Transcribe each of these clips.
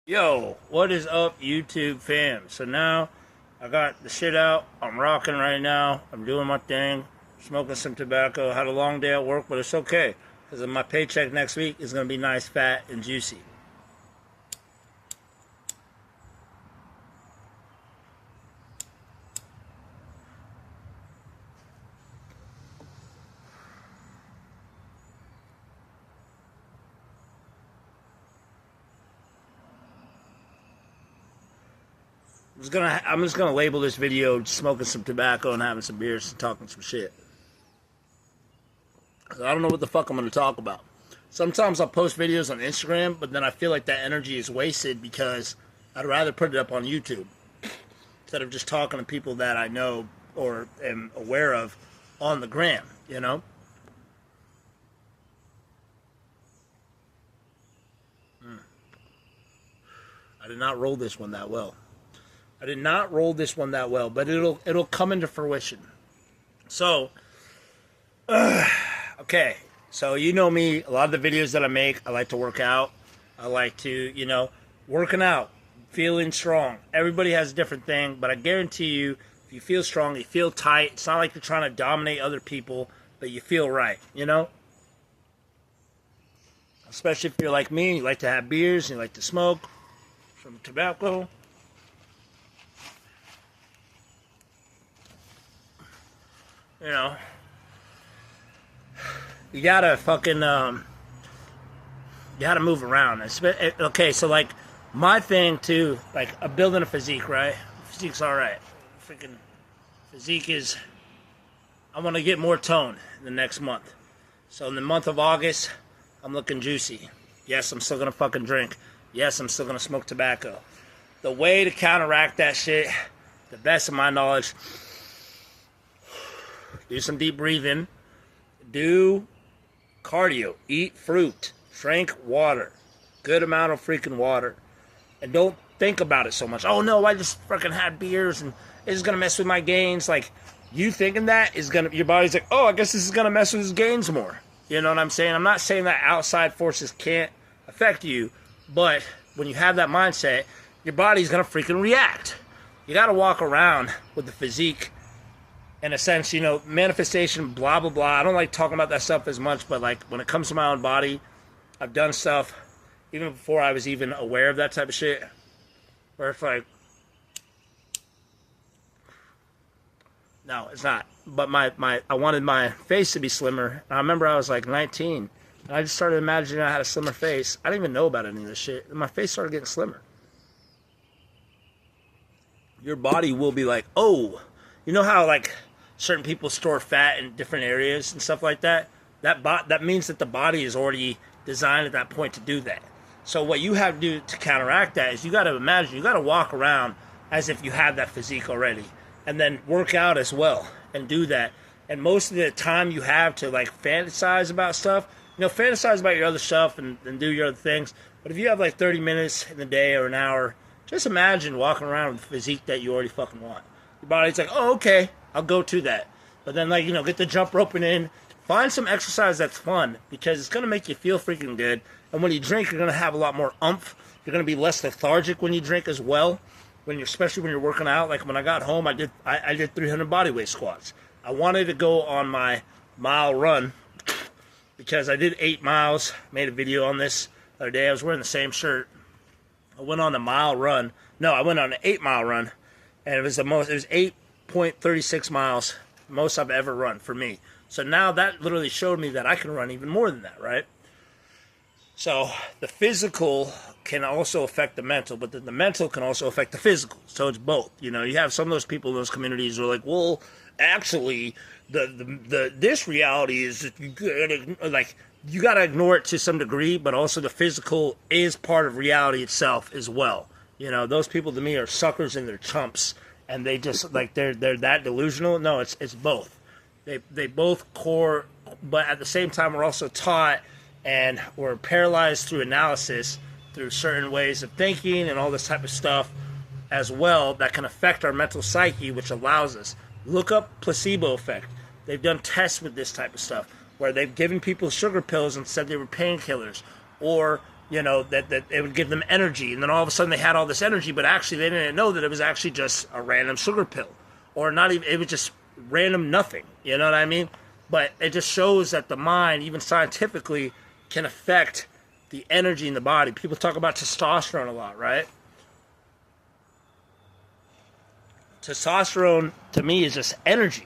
Yo, what is up, YouTube fam? So now I got the shit out. I'm rocking right now. I'm doing my thing, smoking some tobacco. Had a long day at work, but it's okay because my paycheck next week is gonna be nice, fat, and juicy. I'm just gonna label this video smoking some tobacco and having some beers and talking some shit. I don't know what the fuck I'm gonna talk about. Sometimes I'll post videos on Instagram, but then I feel like that energy is wasted because I'd rather put it up on YouTube instead of just talking to people that I know or am aware of on the gram, you know? I did not roll this one that well. But it'll come into fruition. So, okay. So you know me, a lot of the videos that I make, I like to work out. I like to, working out, feeling strong. Everybody has a different thing, but I guarantee you, if you feel strong, you feel tight. It's not like you're trying to dominate other people, but you feel right. Especially if you're like me, you like to have beers, and you like to smoke some tobacco. You gotta fucking, you gotta move around. Okay, so like, my thing too, like, I'm building a physique, right? Physique's alright. Freaking, physique is, I wanna get more tone in the next month. So in the month of August, I'm looking juicy. Yes, I'm still gonna fucking drink. Yes, I'm still gonna smoke tobacco. The way to counteract that shit, the best of my knowledge, do some deep breathing, do cardio, eat fruit, drink water, good amount of freaking water, and don't think about it so much. Oh no, I just freaking had beers and it's gonna mess with my gains. Like, you thinking that is gonna, your body's like, oh, I guess this is gonna mess with his gains more. You know what I'm saying? I'm not saying that outside forces can't affect you, but when you have that mindset, your body's gonna freaking react. You gotta walk around with the physique, in a sense, manifestation, blah, blah, blah. I don't like talking about that stuff as much, but like when it comes to my own body, I've done stuff even before I was even aware of that type of shit, where it's like, no, it's not. But I wanted my face to be slimmer. And I remember I was like 19, and I just started imagining I had a slimmer face. I didn't even know about any of this shit. And my face started getting slimmer. Your body will be like, oh, you know how like certain people store fat in different areas and stuff like that? That means that the body is already designed at that point to do that. So what you have to do to counteract that is you got to imagine, you got to walk around as if you have that physique already, and then work out as well and do that. And most of the time you have to like fantasize about stuff, fantasize about your other stuff and do your other things. But if you have like 30 minutes in the day or an hour, just imagine walking around with the physique that you already fucking want. Your body's like, oh, okay, I'll go to that. But then, like, get the jump roping in. Find some exercise that's fun because it's going to make you feel freaking good. And when you drink, you're going to have a lot more oomph. You're going to be less lethargic when you drink as well, especially when you're working out. Like, when I got home, I did 300 bodyweight squats. I wanted to go on my mile run because I did 8 miles. Made a video on this the other day. I was wearing the same shirt. I went on a mile run. No, I went on an 8-mile run. And it was 8.36 miles, most I've ever run for me. So now that literally showed me that I can run even more than that, right? So the physical can also affect the mental, but then the mental can also affect the physical. So it's both. You have some of those people in those communities who are like, well, actually, this reality is that you gotta ignore it to some degree, but also the physical is part of reality itself as well. Those people to me are suckers and they're chumps, and they just like they're that delusional. No, it's both. They both core, but at the same time we're also taught and we're paralyzed through analysis, through certain ways of thinking and all this type of stuff as well that can affect our mental psyche, which allows us. Look up placebo effect. They've done tests with this type of stuff where they've given people sugar pills and said they were painkillers, or you know, that it would give them energy. And then all of a sudden they had all this energy, but actually they didn't know that it was actually just a random sugar pill. Or not even, it was just random nothing. You know what I mean? But it just shows that the mind, even scientifically, can affect the energy in the body. People talk about testosterone a lot, right? Testosterone to me is just energy.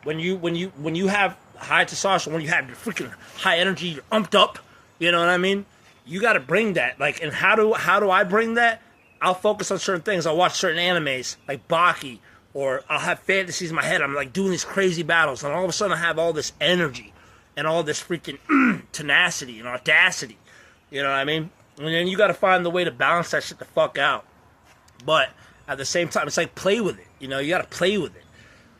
When you have high testosterone, when you have your freaking high energy, you're umped up. You know what I mean? You got to bring that. Like, and how do I bring that? I'll focus on certain things. I'll watch certain animes like Baki, or I'll have fantasies in my head. I'm like doing these crazy battles, and all of a sudden I have all this energy and all this freaking tenacity and audacity. You know what I mean? And then you got to find the way to balance that shit the fuck out. But at the same time, it's like play with it. You know, you got to play with it.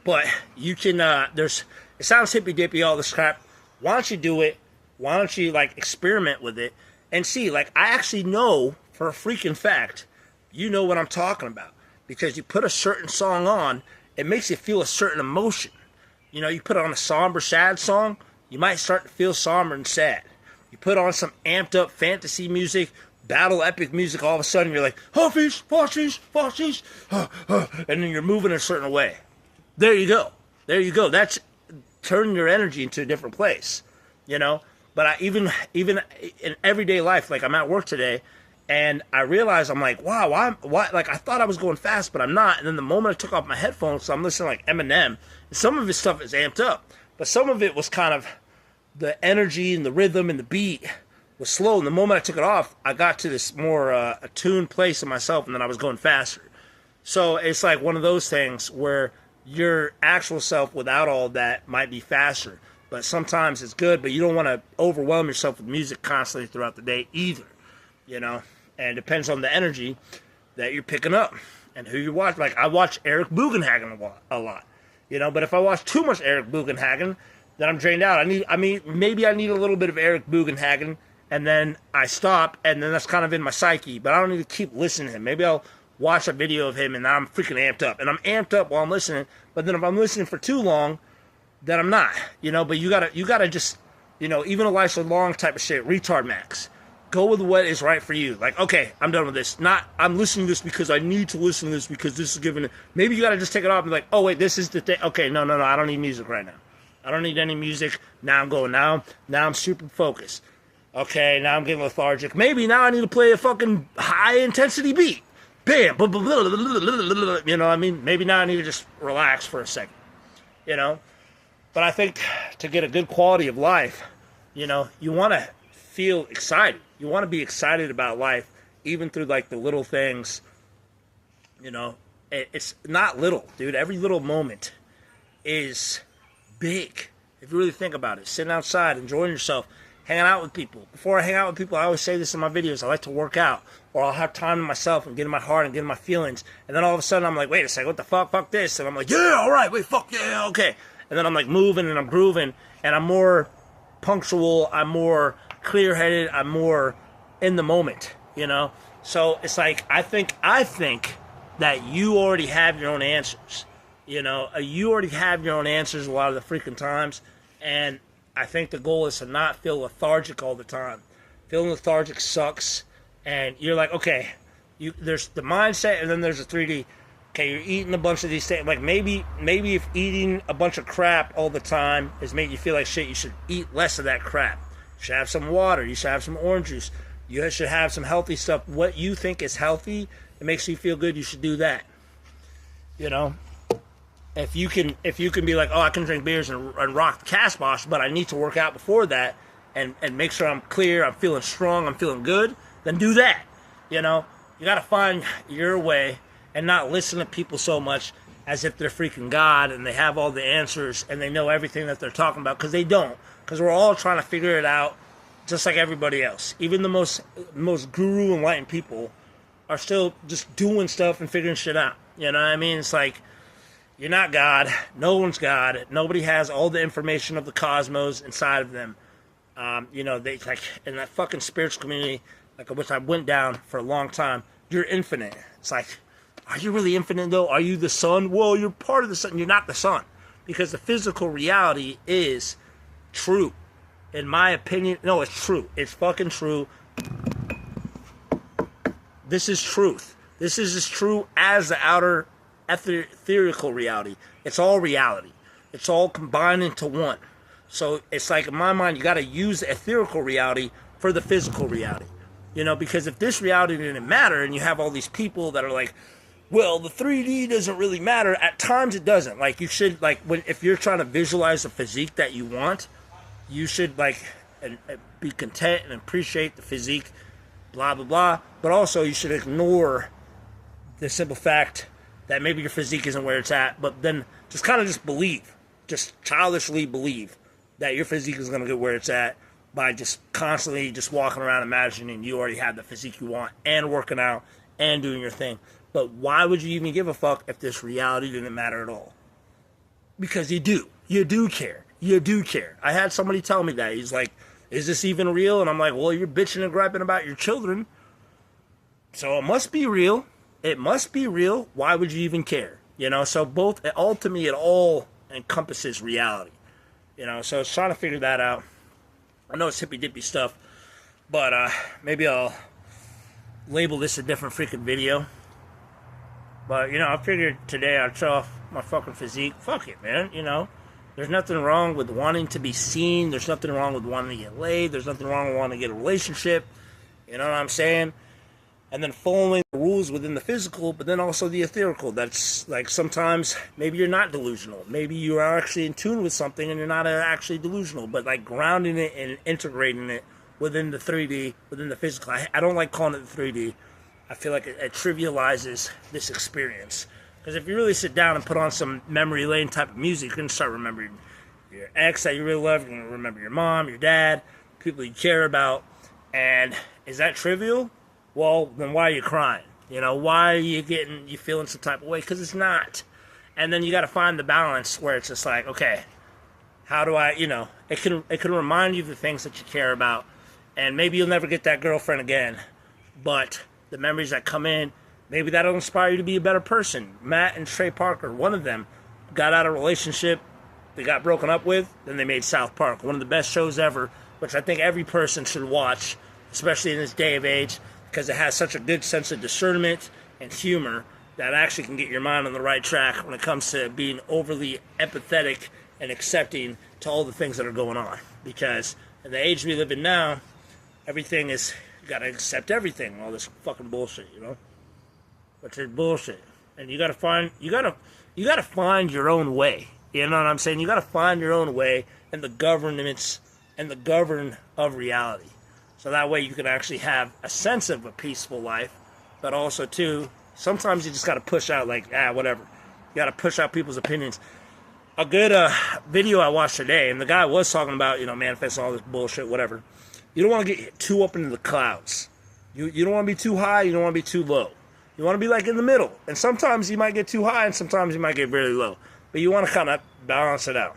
But you can, it sounds hippy-dippy, all this crap. Why don't you do it? Why don't you, like, experiment with it and see? Like, I actually know for a freaking fact, you know what I'm talking about. Because you put a certain song on, it makes you feel a certain emotion. You know, you put on a somber, sad song, you might start to feel somber and sad. You put on some amped-up fantasy music, battle epic music, all of a sudden you're like, Huffies, Foshies, Foshies, and then you're moving a certain way. There you go. There you go. That's turning your energy into a different place, you know? But I even in everyday life, like I'm at work today, and I realized I'm like, wow, why? Like I thought I was going fast, but I'm not. And then the moment I took off my headphones, so I'm listening to like Eminem, and some of his stuff is amped up, but some of it was kind of the energy and the rhythm and the beat was slow. And the moment I took it off, I got to this more attuned place in myself, and then I was going faster. So it's like one of those things where your actual self without all that might be faster, but sometimes it's good, but you don't want to overwhelm yourself with music constantly throughout the day either, you know? And it depends on the energy that you're picking up and who you watch. Like I watch Eric Bugenhagen a lot, you know, but if I watch too much Eric Bugenhagen, then I'm drained out. Maybe I need a little bit of Eric Bugenhagen, and then I stop, and then that's kind of in my psyche, but I don't need to keep listening to him. Maybe I'll watch a video of him, and I'm freaking amped up. And I'm amped up while I'm listening, but then if I'm listening for too long, then I'm not, you know? But you gotta just, you know, even Elisha Long type of shit, retard max. Go with what is right for you. Like, okay, I'm done with this. Not, I'm listening to this because I need to listen to this because this is giving it. Maybe you gotta just take it off and be like, oh wait, this is the thing. Okay, no, I don't need music right now. I don't need any music. Now I'm going. Now I'm super focused. Okay, now I'm getting lethargic. Maybe now I need to play a fucking high-intensity beat. Bam! You know what I mean? Maybe now I need to just relax for a second. You know? But I think to get a good quality of life, you know, you want to feel excited. You want to be excited about life, even through, like, the little things. You know? It's not little, dude. Every little moment is big, if you really think about it. Sitting outside, enjoying yourself, hanging out with people. Before I hang out with people, I always say this in my videos, I like to work out, or I'll have time to myself and get in my heart and get in my feelings, and then all of a sudden I'm like, wait a second, what the fuck this, and I'm like, yeah, alright, wait, fuck, yeah, okay, and then I'm like moving and I'm grooving, and I'm more punctual, I'm more clear-headed, I'm more in the moment, you know? So it's like, I think that you already have your own answers. You know, you already have your own answers a lot of the freaking times, and I think the goal is to not feel lethargic all the time. Feeling lethargic sucks, and you're like, okay, there's the mindset, and then there's the 3D. Okay, you're eating a bunch of these things. Like maybe if eating a bunch of crap all the time is making you feel like shit, you should eat less of that crap. You should have some water. You should have some orange juice. You should have some healthy stuff. What you think is healthy, it makes you feel good, you should do that. You know? If you can be like, oh, I can drink beers and rock the Casbah, but I need to work out before that and make sure I'm clear, I'm feeling strong, I'm feeling good, then do that. You know, you got to find your way and not listen to people so much as if they're freaking God and they have all the answers and they know everything that they're talking about, because they don't. Because we're all trying to figure it out just like everybody else. Even the most guru enlightened people are still just doing stuff and figuring shit out. You know what I mean? It's like, you're not God. No one's God. Nobody has all the information of the cosmos inside of them. You know, they like in that fucking spiritual community, like which I went down for a long time. You're infinite. It's like, are you really infinite though? Are you the sun? Well, you're part of the sun. You're not the sun, because the physical reality is true. In my opinion, no, it's true. It's fucking true. this is truth. This is as true as the outer ethereal reality. It's all reality. It's all combined into one. So it's like, in my mind, you got to use the ethereal reality for the physical reality. You know, because if this reality didn't matter and you have all these people that are like, well, the 3D doesn't really matter. At times it doesn't. Like, you should, like, if you're trying to visualize the physique that you want, you should, like, and be content and appreciate the physique, blah, blah, blah. But also you should ignore the simple fact that maybe your physique isn't where it's at, but then just kind of just believe, just childishly believe that your physique is going to get where it's at by just constantly just walking around imagining you already have the physique you want and working out and doing your thing. But why would you even give a fuck if this reality didn't matter at all? Because you do. You do care. You do care. I had somebody tell me that. He's like, is this even real? And I'm like, well, you're bitching and griping about your children, so it must be real. It must be real. Why would you even care? You know, so both, all to me, it all encompasses reality. You know, so it's trying to figure that out. I know it's hippy-dippy stuff, but maybe I'll label this a different freaking video. But, you know, I figured today I'd show off my fucking physique. Fuck it, man, you know. There's nothing wrong with wanting to be seen. There's nothing wrong with wanting to get laid. There's nothing wrong with wanting to get a relationship. You know what I'm saying? And then following the rules within the physical, but then also the ethereal. That's like, sometimes maybe you're not delusional. Maybe you are actually in tune with something and you're not actually delusional. But like grounding it and integrating it within the 3D, within the physical. I don't like calling it the 3D. I feel like it trivializes this experience. Because if you really sit down and put on some memory lane type of music, you're going to start remembering your ex that you really love. You're going to remember your mom, your dad, people you care about. And is that trivial? Well, then why are you crying? You know, why are you feeling some type of way? Because it's not. And then you got to find the balance where it's just like, okay, how do I, you know, it can remind you of the things that you care about. And maybe you'll never get that girlfriend again. But the memories that come in, maybe that'll inspire you to be a better person. Matt and Trey Parker, one of them, got out of a relationship they got broken up with, then they made South Park, one of the best shows ever, which I think every person should watch, especially in this day of age, because it has such a good sense of discernment and humor that actually can get your mind on the right track when it comes to being overly empathetic and accepting to all the things that are going on. Because in the age we live in now, everything is, you gotta accept everything, all this fucking bullshit, you know? Which is bullshit. And you gotta find your own way. You know what I'm saying? You gotta find your own way in the governance and the govern of reality. So that way you can actually have a sense of a peaceful life, but also, too, sometimes you just got to push out, like, whatever. You got to push out people's opinions. A good video I watched today, and the guy was talking about, you know, manifesting all this bullshit, whatever. You don't want to get too up into the clouds. You don't want to be too high, you don't want to be too low. You want to be, like, in the middle. And sometimes you might get too high, and sometimes you might get very low. But you want to kind of balance it out.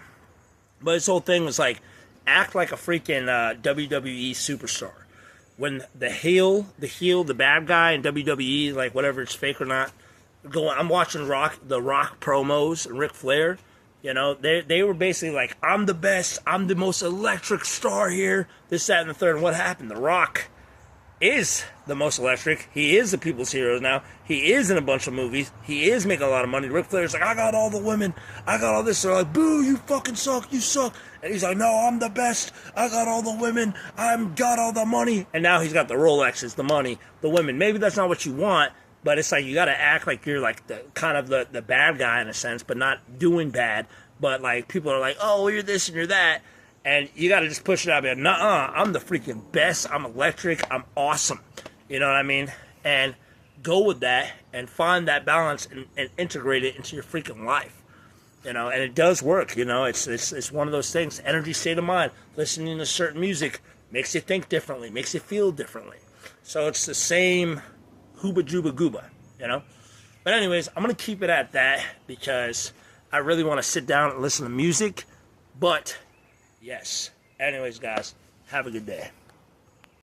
But this whole thing was like, act like a freaking WWE superstar. When the heel, the bad guy in WWE, like whatever it's fake or not, I'm watching the Rock promos and Ric Flair. You know, they were basically like, I'm the best, I'm the most electric star here, this, that, and the third. And what happened? The Rock is the most electric. He is the people's hero now. He is in a bunch of movies. He is making a lot of money. Ric Flair's like, I got all the women. I got all this. They're like, boo, you fucking suck. You suck. And he's like, no, I'm the best. I got all the women. I've got all the money. And now he's got the Rolexes, the money, the women. Maybe that's not what you want, but it's like you got to act like you're like the kind of the bad guy in a sense, but not doing bad. But like people are like, oh, you're this and you're that. And you got to just push it out. And nuh-uh, I'm the freaking best. I'm electric. I'm awesome. You know what I mean? And go with that and find that balance and integrate it into your freaking life. You know, and it does work. You know, it's one of those things. Energy, state of mind. Listening to certain music makes you think differently, makes you feel differently. So it's the same hooba jooba gooba, you know? But anyways, I'm going to keep it at that because I really want to sit down and listen to music. But yes. Anyways, guys, have a good day.